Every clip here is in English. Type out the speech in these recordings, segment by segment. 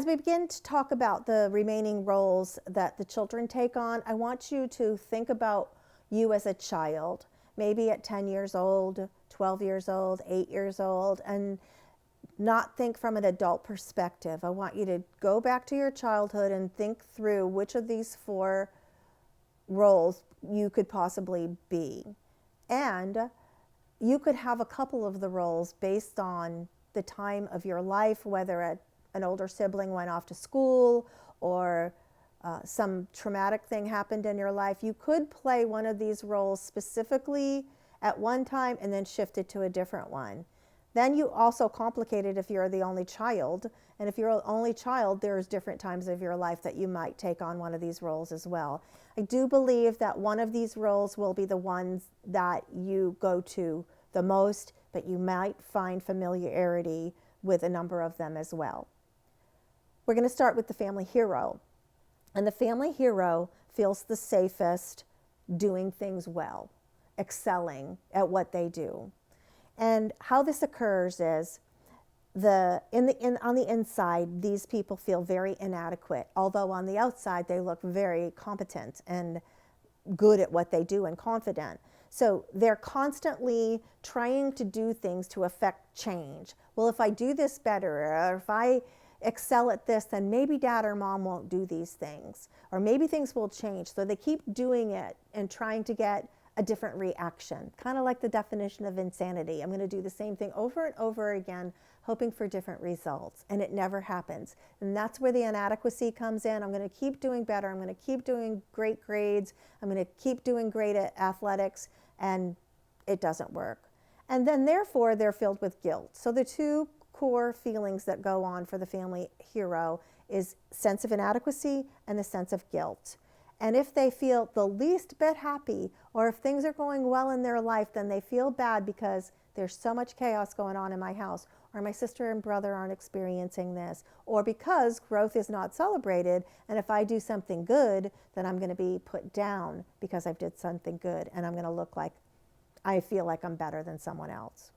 as we begin to talk about the remaining roles that the children take on, I want you to think about you as a child, maybe at 10 years old, 12 years old, 8 years old, and not think from an adult perspective. I want you to go back to your childhood and think through which of these 4 roles you could possibly be. And you could have a couple of the roles based on the time of your life, whether an older sibling went off to school or some traumatic thing happened in your life. You could play one of these roles specifically at one time and then shift it to a different one. Then you also complicate it if you're the only child. And if you're the only child, there's different times of your life that you might take on one of these roles as well. I do believe that one of these roles will be the ones that you go to the most, but you might find familiarity with a number of them as well. We're going to start with the family hero. And the family hero feels the safest doing things well, excelling at what they do. And how this occurs is on the inside, these people feel very inadequate, although on the outside they look very competent and good at what they do and confident. So they're constantly trying to do things to affect change. Well, if I do this better, or if I excel at this, then maybe dad or mom won't do these things, or maybe things will change. So they keep doing it and trying to get a different reaction, kind of like the definition of insanity. I'm going to do the same thing over and over again, hoping for different results, and it never happens. And that's where the inadequacy comes in. I'm going to keep doing better. I'm going to keep doing great grades. I'm going to keep doing great at athletics, and it doesn't work. And then therefore, they're filled with guilt. So the 2 core feelings that go on for the family hero is sense of inadequacy and the sense of guilt. And if they feel the least bit happy, or if things are going well in their life, then they feel bad because there's so much chaos going on in my house, or my sister and brother aren't experiencing this, or because growth is not celebrated, and if I do something good, then I'm going to be put down because I've did something good, and I'm going to look like I feel like I'm better than someone else.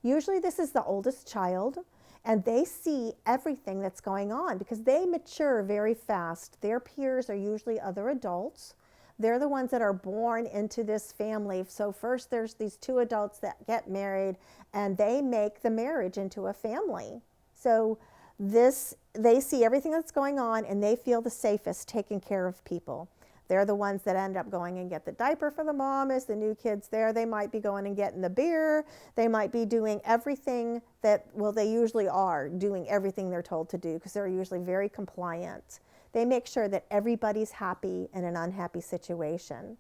Usually this is the oldest child, and they see everything that's going on because they mature very fast. Their peers are usually other adults. They're the ones that are born into this family. So first there's these 2 adults that get married, and they make the marriage into a family. So they see everything that's going on, and they feel the safest taking care of people. They're the ones that end up going and get the diaper for the mom as the new kid's there. They might be going and getting the beer. They might be doing everything they usually are doing everything they're told to do because they're usually very compliant. They make sure that everybody's happy in an unhappy situation.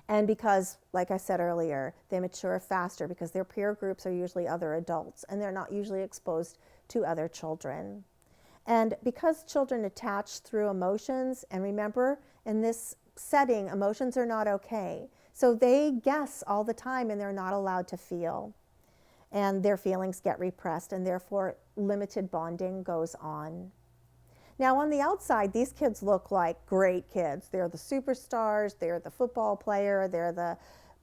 And because, like I said earlier, they mature faster because their peer groups are usually other adults, and they're not usually exposed to other children. And because children attach through emotions, and remember, in this setting, emotions are not okay. So they guess all the time, and they're not allowed to feel. And their feelings get repressed, and therefore limited bonding goes on. Now on the outside, these kids look like great kids. They're the superstars, they're the football player, they're the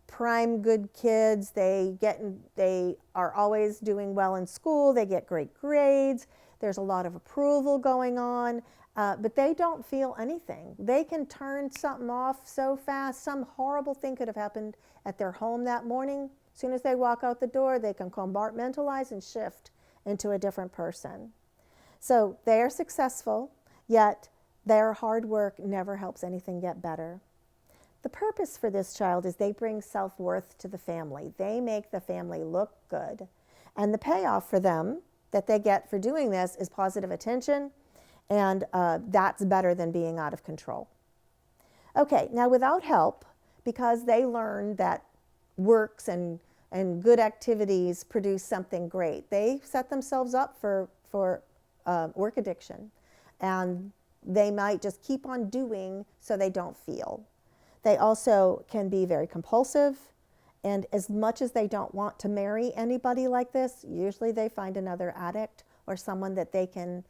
prime good kids. They are always doing well in school, they get great grades. There's a lot of approval going on, but they don't feel anything. They can turn something off so fast. Some horrible thing could have happened at their home that morning. As soon as they walk out the door, they can compartmentalize and shift into a different person. So they are successful, yet their hard work never helps anything get better. The purpose for this child is they bring self-worth to the family. They make the family look good. And the payoff for them that they get for doing this is positive attention, and that's better than being out of control. Okay, now without help, because they learn that works and good activities produce something great, they set themselves up for work addiction, and they might just keep on doing so they don't feel. They also can be very compulsive, and as much as they don't want to marry anybody like this, usually they find another addict or someone that they can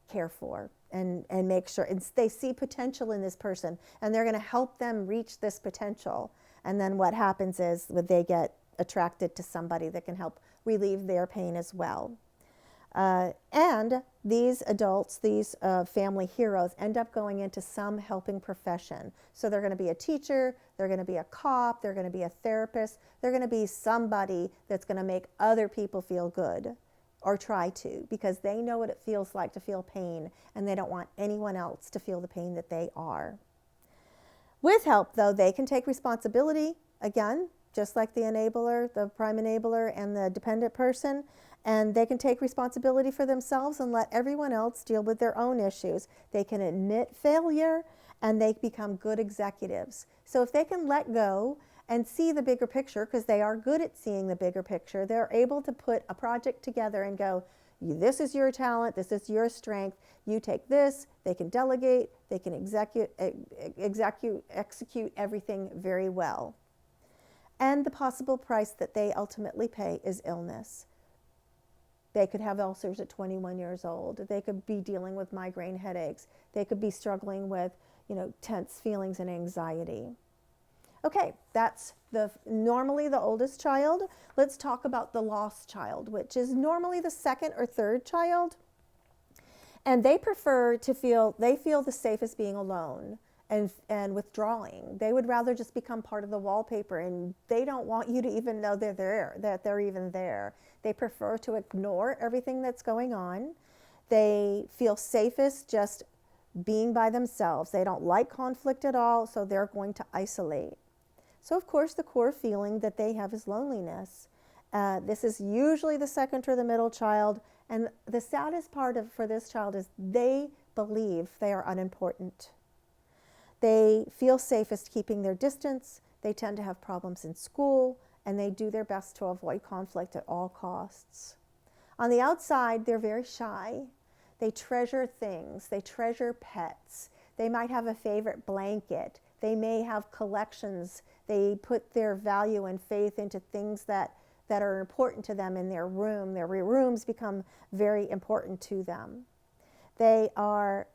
care for and make sure. And they see potential in this person, and they're going to help them reach this potential. And then what happens is they get attracted to somebody that can help relieve their pain as well. And these adults, these family heroes, end up going into some helping profession. So they're going to be a teacher, they're going to be a cop, they're going to be a therapist, they're going to be somebody that's going to make other people feel good, or try to, because they know what it feels like to feel pain, and they don't want anyone else to feel the pain that they are. With help, though, they can take responsibility, again, just like the enabler, the prime enabler, and the dependent person, and they can take responsibility for themselves and let everyone else deal with their own issues. They can admit failure, and they become good executives. So if they can let go and see the bigger picture, because they are good at seeing the bigger picture, they're able to put a project together and go, this is your talent, this is your strength, you take this. They can delegate, they can execute everything very well. And the possible price that they ultimately pay is illness. They could have ulcers at 21 years old. They could be dealing with migraine headaches. They could be struggling with, tense feelings and anxiety. Okay, that's normally the oldest child. Let's talk about the lost child, which is normally the second or third child. And they feel the safest being alone and withdrawing. They would rather just become part of the wallpaper, and they don't want you to even know that they're even there. They prefer to ignore everything that's going on. They feel safest just being by themselves. They don't like conflict at all, so they're going to isolate. So of course the core feeling that they have is loneliness. This is usually the second or the middle child, and the saddest part for this child is they believe they are unimportant. They feel safest keeping their distance. They tend to have problems in school, and they do their best to avoid conflict at all costs. On the outside, they're very shy. They treasure things. They treasure pets. They might have a favorite blanket. They may have collections. They put their value and faith into things that are important to them in their room. Their rooms become very important to them. They are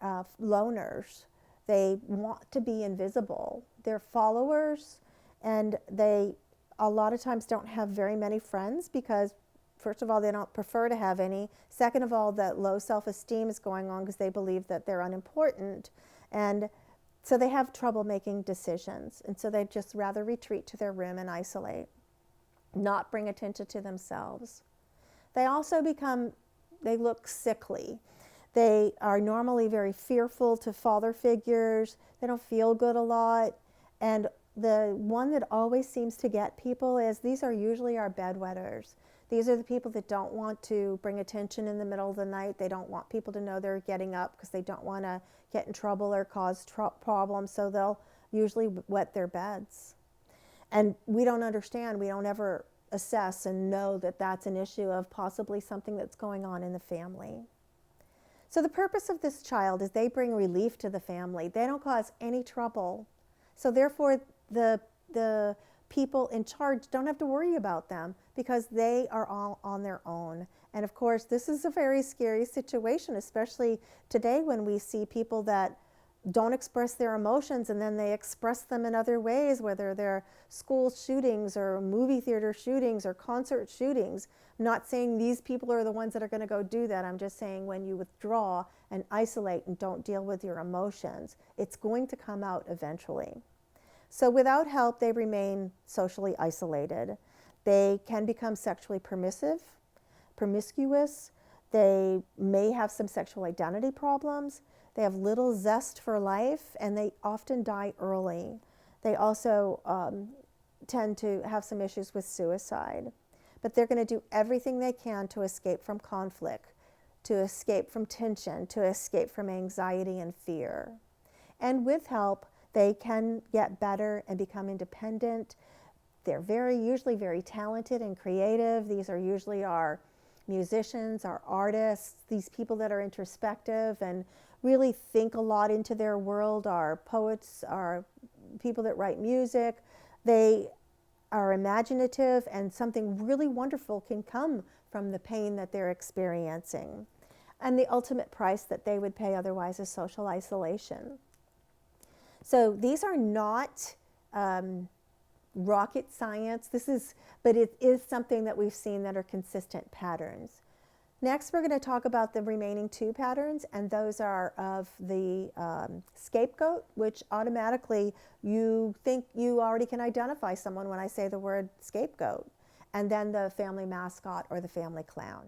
loners. They want to be invisible. They're followers, and they a lot of times don't have very many friends because, first of all, they don't prefer to have any. Second of all, that low self-esteem is going on because they believe that they're unimportant. And so they have trouble making decisions. And so they just rather retreat to their room and isolate, not bring attention to themselves. They also they look sickly. They are normally very fearful to father figures. They don't feel good a lot. And the one that always seems to get people is these are usually our bedwetters. These are the people that don't want to bring attention in the middle of the night. They don't want people to know they're getting up because they don't want to get in trouble or cause problems. So they'll usually wet their beds. And we don't understand. We don't ever assess and know that that's an issue of possibly something that's going on in the family. So the purpose of this child is they bring relief to the family. They don't cause any trouble. So therefore, the people in charge don't have to worry about them because they are all on their own. And of course, this is a very scary situation, especially today when we see people that don't express their emotions and then they express them in other ways, whether they're school shootings or movie theater shootings or concert shootings. I'm not saying these people are the ones that are going to go do that. I'm just saying when you withdraw and isolate and don't deal with your emotions, it's going to come out eventually. So without help, they remain socially isolated. They can become sexually promiscuous. They may have some sexual identity problems. They have little zest for life, and they often die early. They also tend to have some issues with suicide. But they're going to do everything they can to escape from conflict, to escape from tension, to escape from anxiety and fear. And with help, they can get better and become independent. They're usually very talented and creative. These are usually our musicians, our artists, these people that are introspective and really think a lot into their world, our poets, our people that write music. They are imaginative, and something really wonderful can come from the pain that they're experiencing. And the ultimate price that they would pay otherwise is social isolation. So these are not rocket science. But it is something that we've seen that are consistent patterns. Next, we're going to talk about the remaining two patterns, and those are of the scapegoat, which automatically you think you already can identify someone when I say the word scapegoat, and then the family mascot or the family clown.